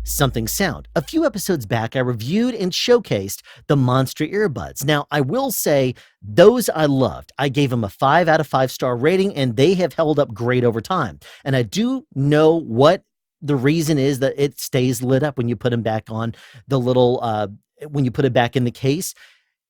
something sound. A few episodes back, I reviewed and showcased the Monster earbuds. Now, I will say those I loved. I gave them a 5 out of 5-star rating, and they have held up great over time. And I do know what the reason is that it stays lit up when you put them back on the little, when you put it back in the case.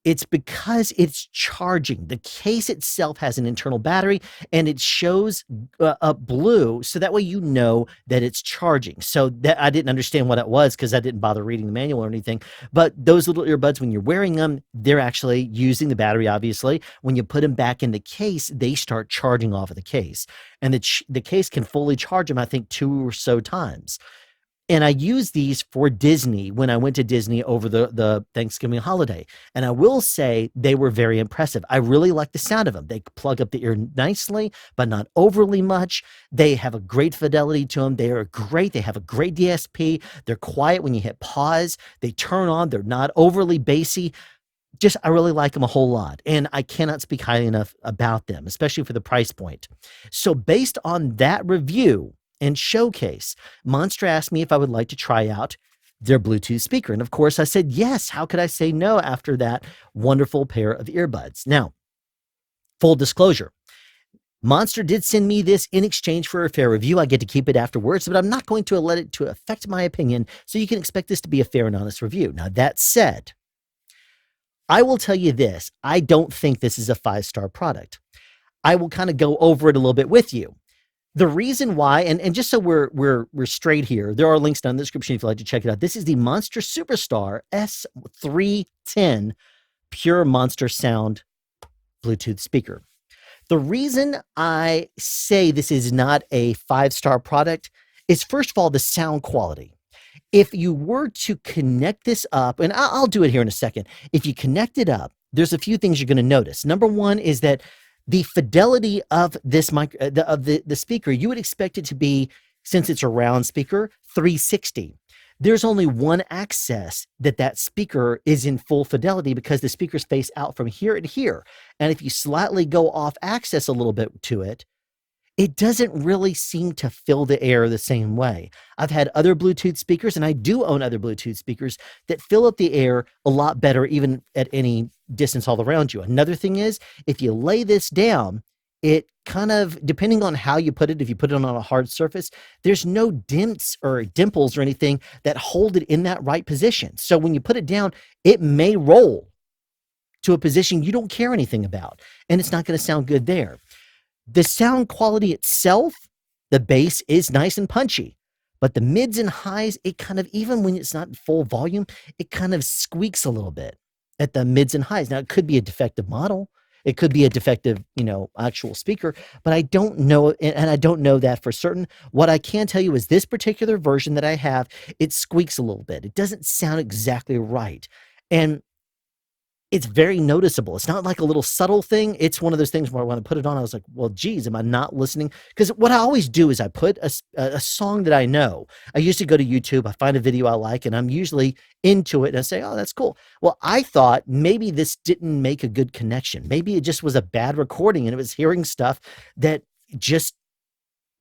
It's because it's charging. The case itself has an internal battery, and it shows up blue, so that way you know that it's charging. So that I didn't understand what it was because I didn't bother reading the manual or anything. But those little earbuds, when you're wearing them, they're actually using the battery, obviously. When you put them back in the case, they start charging off of the case. And the case can fully charge them, I think, 2 or so times. And I used these for Disney when I went to Disney over the Thanksgiving holiday. And I will say they were very impressive. I really like the sound of them. They plug up the ear nicely, but not overly much. They have a great fidelity to them. They are great. They have a great DSP. They're quiet when you hit pause. They turn on. They're not overly bassy. Just, I really like them a whole lot. And I cannot speak highly enough about them, especially for the price point. So based on that review and showcase, Monster asked me if I would like to try out their Bluetooth speaker. And of course I said, yes. How could I say no after that wonderful pair of earbuds? Now, full disclosure, Monster did send me this in exchange for a fair review. I get to keep it afterwards, but I'm not going to let it to affect my opinion. So you can expect this to be a fair and honest review. Now, that said, I will tell you this. I don't think this is a 5-star product. I will kind of go over it a little bit with you. The reason why, and just so we're straight here, there are links down in the description if you'd like to check it out. This is the Monster Superstar S310 Pure Monster Sound Bluetooth speaker. The reason I say this is not a 5-star product is, first of all, the sound quality. If you were to connect this up, and I'll do it here in a second. If you connect it up, there's a few things you're going to notice. Number one is that the fidelity of this the speaker, you would expect it to be, since it's a round speaker, 360. There's only one access that speaker is in full fidelity because the speakers face out from here to here. And if you slightly go off access a little bit to it, it doesn't really seem to fill the air the same way. I've had other Bluetooth speakers, and I do own other Bluetooth speakers that fill up the air a lot better, even at any distance all around you. Another thing is, if you lay this down, it kind of, depending on how you put it, if you put it on a hard surface, there's no dents or dimples or anything that hold it in that right position. So when you put it down, it may roll to a position you don't care anything about, and it's not going to sound good there. The sound quality itself, the bass is nice and punchy, but the mids and highs, it kind of, even when it's not in full volume, it kind of squeaks a little bit at the mids and highs. Now, it could be a defective model. It could be a defective, actual speaker, but I don't know, and I don't know that for certain. What I can tell you is this particular version that I have, it squeaks a little bit. It doesn't sound exactly right. And it's very noticeable. It's not like a little subtle thing. It's one of those things where when I put it on, I was like, well, geez, am I not listening? Because what I always do is I put a song that I know. I used to go to YouTube. I find a video I like, and I'm usually into it. And I say, oh, that's cool. Well, I thought maybe this didn't make a good connection. Maybe it just was a bad recording, and it was hearing stuff that just,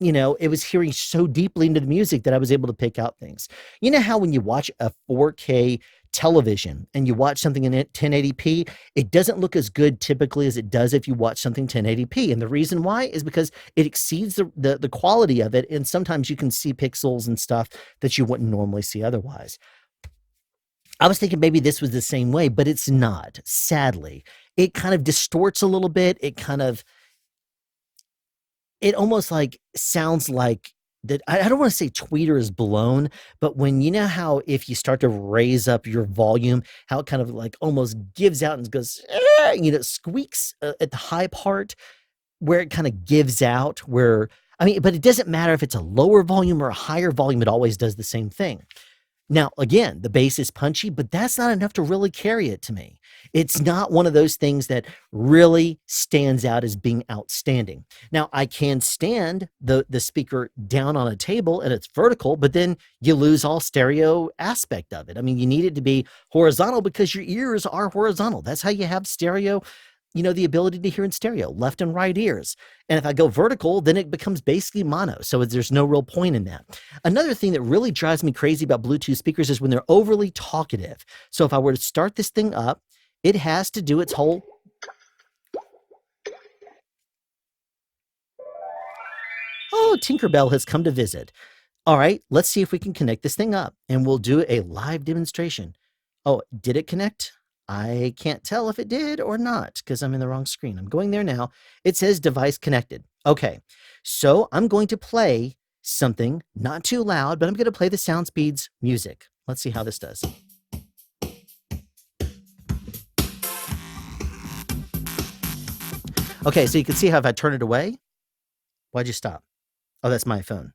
it was hearing so deeply into the music that I was able to pick out things. You know how when you watch a 4K television and you watch something in 1080p, it doesn't look as good typically as it does if you watch something 1080p. And the reason why is because it exceeds the quality of it. And sometimes you can see pixels and stuff that you wouldn't normally see otherwise. I was thinking maybe this was the same way, but it's not. Sadly, it kind of distorts a little bit. It almost like sounds like that. I don't want to say tweeter is blown, but when you know how if you start to raise up your volume, how it kind of like almost gives out and goes, it squeaks at the high part where it kind of gives out but it doesn't matter if it's a lower volume or a higher volume, it always does the same thing. Now, again, the bass is punchy, but that's not enough to really carry it to me. It's not one of those things that really stands out as being outstanding. Now, I can stand the speaker down on a table and it's vertical, but then you lose all stereo aspect of it. I mean, you need it to be horizontal because your ears are horizontal. That's how you have stereo the ability to hear in stereo, left and right ears. And if I go vertical, then it becomes basically mono. So there's no real point in that. Another thing that really drives me crazy about Bluetooth speakers is when they're overly talkative. So if I were to start this thing up, it has to do its whole. Oh, Tinkerbell has come to visit. All right, let's see if we can connect this thing up and we'll do a live demonstration. Oh, did it connect? I can't tell if it did or not because I'm in the wrong screen. I'm going there now. It says device connected. Okay, so I'm going to play something not too loud, but I'm going to play the sound speeds music. Let's see how this does. Okay, so you can see how if I turn it away, why'd you stop? Oh, that's my phone.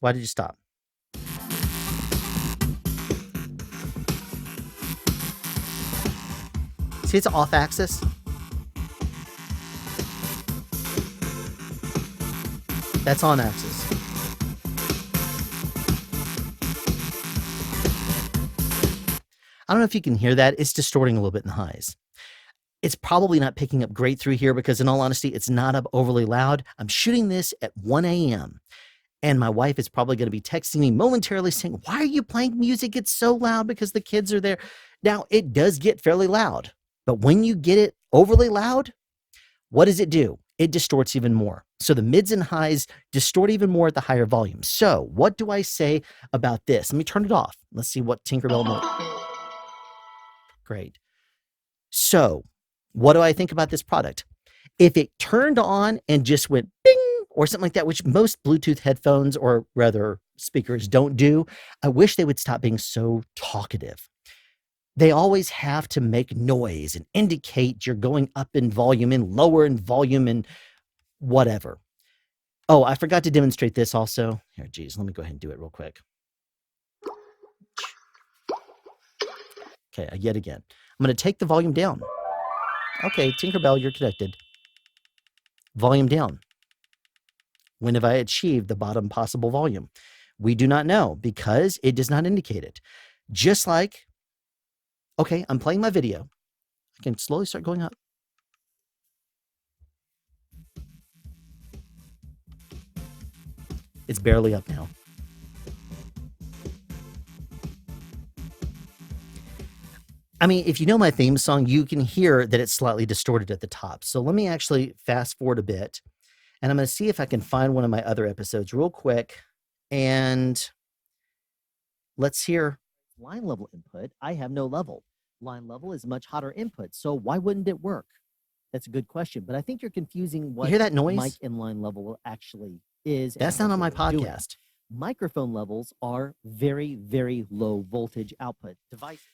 Why did you stop? See, it's off axis. That's on axis. I don't know if you can hear that. It's distorting a little bit in the highs. It's probably not picking up great through here because in all honesty, it's not up overly loud. I'm shooting this at 1 a.m. and my wife is probably going to be texting me momentarily saying, why are you playing music? It's so loud because the kids are there. Now, it does get fairly loud, but when you get it overly loud, what does it do? It distorts even more. So the mids and highs distort even more at the higher volume. So what do I say about this? Let me turn it off. Let's see what Tinkerbell knows. Great. So what do I think about this product? If it turned on and just went bing or something like that, which most Bluetooth headphones or rather speakers don't do, I wish they would stop being so talkative. They always have to make noise and indicate you're going up in volume and lower in volume and whatever. Oh, I forgot to demonstrate this also. Here, geez, let me go ahead and do it real quick. Okay, yet again. I'm going to take the volume down. Okay, Tinkerbell, you're connected. Volume down. When have I achieved the bottom possible volume? We do not know because it does not indicate it. Just like, okay, I'm playing my video. I can slowly start going up. It's barely up now. I mean, if you know my theme song, you can hear that it's slightly distorted at the top. So let me actually fast forward a bit. And I'm going to see if I can find one of my other episodes real quick. And let's hear line level input. I have no level. Line level is much hotter input. So why wouldn't it work? That's a good question. But I think you're confusing what you hear that noise? Mic and line level actually is. That's not on my podcast. Microphone levels are very, very low voltage output devices.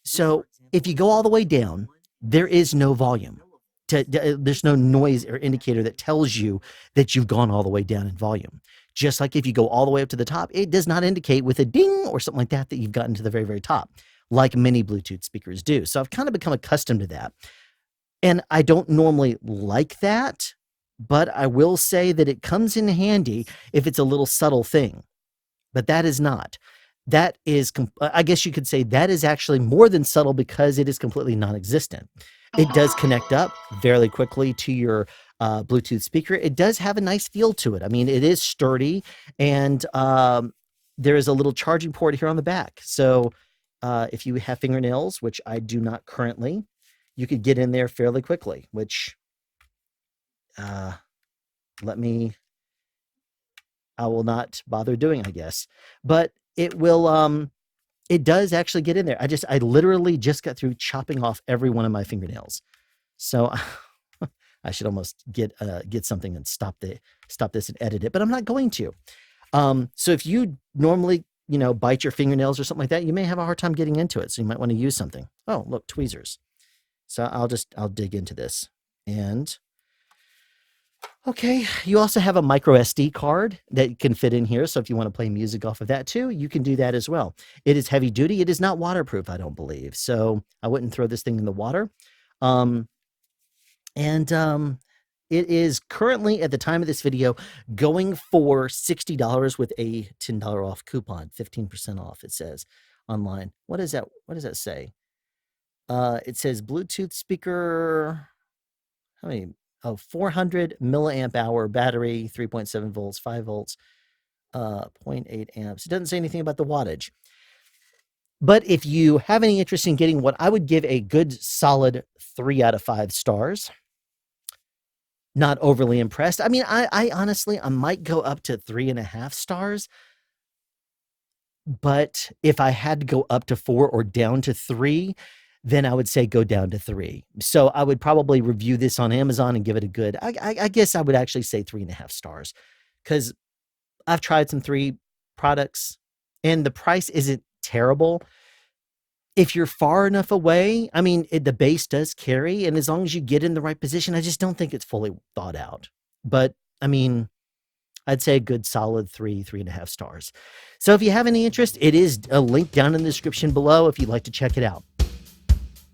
So if you go all the way down, there is no volume. There's no noise or indicator that tells you that you've gone all the way down in volume. Just like if you go all the way up to the top, it does not indicate with a ding or something like that that you've gotten to the very, very top, like many Bluetooth speakers do. So I've kind of become accustomed to that. And I don't normally like that, but I will say that it comes in handy if it's a little subtle thing. But that is not. That is, I guess you could say that is actually more than subtle because it is completely non-existent. It does connect up fairly quickly to your Bluetooth speaker. It does have a nice feel to it. I mean, it is sturdy, and there is a little charging port here on the back. So if you have fingernails, which I do not currently, you could get in there fairly quickly, which I will not bother doing, I guess. But it will, it does actually get in there. I literally just got through chopping off every one of my fingernails. So I should almost get something and stop this and edit it, but I'm not going to. So if you normally, bite your fingernails or something like that, you may have a hard time getting into it. So you might want to use something. Oh, look, tweezers. So I'll dig into this. And okay, you also have a micro SD card that can fit in here. So if you want to play music off of that too, you can do that as well. It is heavy duty. It is not waterproof, I don't believe. So I wouldn't throw this thing in the water. It is currently, at the time of this video, going for $60 with a $10 off coupon, 15% off, it says online. What is that? What does that say? It says Bluetooth speaker. how many? Oh, 400 milliamp hour battery, 3.7 volts, 5 volts, 0.8 amps. It doesn't say anything about the wattage. But if you have any interest in getting what I would give a good solid 3 out of 5 stars, not overly impressed. I mean, I honestly, I might go up to 3.5 stars. But if I had to go up to 4 or down to 3, then I would say go down to 3. So I would probably review this on Amazon and give it a good, I guess I would actually say 3.5 stars, because I've tried some 3 products and the price isn't terrible. If you're far enough away, I mean, the base does carry, and as long as you get in the right position, I just don't think it's fully thought out. But I mean, I'd say a good solid 3.5 stars. So if you have any interest, it is a link down in the description below if you'd like to check it out.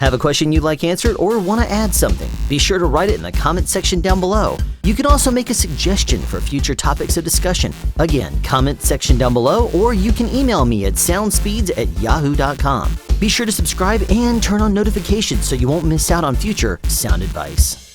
Have a question you'd like answered or want to add something? Be sure to write it in the comment section down below. You can also make a suggestion for future topics of discussion. Again, comment section down below, or you can email me at soundspeeds@yahoo.com. Be sure to subscribe and turn on notifications so you won't miss out on future sound advice.